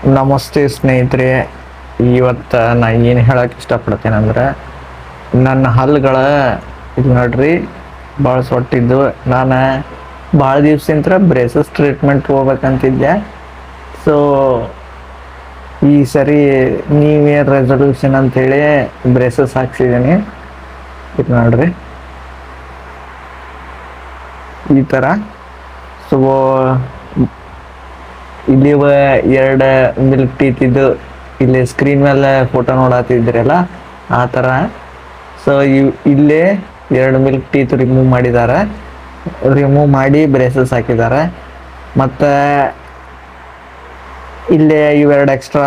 ನಮಸ್ತೆ ಸ್ನೇಹಿತರೆ. ಇವತ್ತು ನಾ ಏನು ಹೇಳಕ್ಕೆ ಇಷ್ಟಪಡ್ತೇನೆ ಅಂದ್ರೆ, ನನ್ನ ಹಲ್ಲುಗಳ ಇದು ನೋಡ್ರಿ ಭಾಳ ಸೊಟ್ಟಿದ್ದು. ನಾನು ಭಾಳ ದಿವ್ಸದಿಂದ ಬ್ರೇಸಸ್ ಟ್ರೀಟ್ಮೆಂಟ್ ಹೋಗ್ಬೇಕಂತಿದ್ದೆ. ಸೊ ಈ ಸರಿ ನ್ಯೂ ಇಯರ್ ರೆಸಲ್ಯೂಷನ್ ಅಂಥೇಳಿ ಬ್ರೇಸಸ್ ಹಾಕ್ಸಿದ್ದೀನಿ. ಇದು ನೋಡ್ರಿ ಈ ಥರ. ಸೊ ಇಲ್ಲಿ ಎರಡು ಮಿಲ್ಕ್ ಟೀತ್ ಇದ್ದು ಇಲ್ಲಿ ಸ್ಕ್ರೀನ್ ಮೇಲೆ ಫೋಟೋ ನೋಡತ್ತಿದ್ರಲ್ಲ ಆ ಥರ. ಸೊ ಇಲ್ಲೇ ಎರಡು ಮಿಲ್ಕ್ ಟೀತ್ ರಿಮೂವ್ ಮಾಡಿದ್ದಾರೆ, ರಿಮೂವ್ ಮಾಡಿ ಬ್ರೇಸಸ್ ಹಾಕಿದ್ದಾರೆ. ಮತ್ತು ಇಲ್ಲೇ ಇವೆರಡು ಎಕ್ಸ್ಟ್ರಾ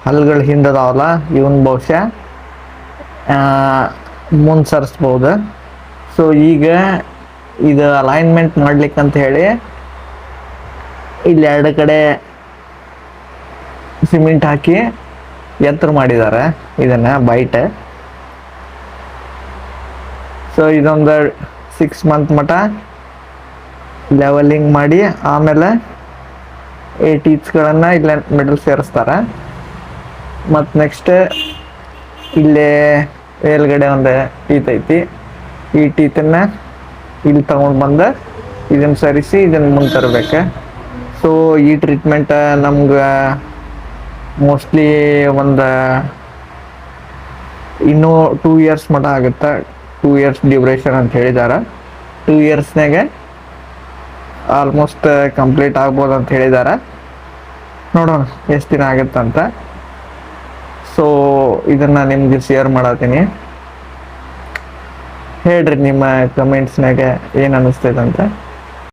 ಹಲ್ಲುಗಳು ಹಿಂದದಾವಲ್ಲ, ಇವನ್ ಬಹುಶಃ ಮುಂದೆ ಸರಿಸ್ಬೋದು. ಸೊ ಈಗ ಇದು ಅಲೈನ್ಮೆಂಟ್ ಮಾಡ್ಲಿಕ್ಕಂತ ಹೇಳಿ ಇಲ್ಲಿ ಎರಡು ಕಡೆ ಸಿಮೆಂಟ್ ಹಾಕಿ ಎತ್ತರ ಮಾಡಿದ್ದಾರೆ ಇದನ್ನ ಬೈಟ್. ಸೊ ಇದೊಂದು 6 ಮಂತ್ ಮಟ ಲೆವೆಲಿಂಗ್ ಮಾಡಿ ಆಮೇಲೆ 8 ಟೀತ್ಸ್ಗಳನ್ನು ಇಲ್ಲೇ ಮಿಡಲ್ ಸೇರಿಸ್ತಾರೆ. ಮತ್ತು ನೆಕ್ಸ್ಟ್ ಇಲ್ಲೇ ಮೇಲ್ಗಡೆ ಒಂದು ಟೀತ್ ಐತಿ, ಈ ಟೀತನ್ನು ಇಲ್ಲಿ ತಗೊಂಡು ಬಂದು ಇದನ್ನು ಸರಿಸಿ ಇದನ್ನು ಮುಂದೆ ತರಬೇಕು. ಸೊ ಈ ಟ್ರೀಟ್ಮೆಂಟ್ ನಮ್ಗೆ ಮೋಸ್ಟ್ಲಿ ಒಂದು ಇನ್ನೂ 2 ಇಯರ್ಸ್ ಮಟ ಆಗುತ್ತೆ. 2 ಇಯರ್ಸ್ ಡ್ಯೂರೇಷನ್ ಅಂತ ಹೇಳಿದ್ದಾರೆ. 2 ಇಯರ್ಸ್ನಾಗೆ ಆಲ್ಮೋಸ್ಟ್ ಕಂಪ್ಲೀಟ್ ಆಗ್ಬೋದು ಅಂತ ಹೇಳಿದ್ದಾರೆ. ನೋಡೋಣ ಎಷ್ಟು ದಿನ ಆಗುತ್ತಂತ. ಸೊ ಇದನ್ನು ನಿಮ್ಗೆ ಶೇರ್ ಮಾಡತ್ತೀನಿ. ಹೇಳ್ರಿ ನಿಮ್ಮ ಕಮೆಂಟ್ಸ್ನಾಗೆ ಏನು ಅನ್ನಿಸ್ತೈತೆ ಅಂತ.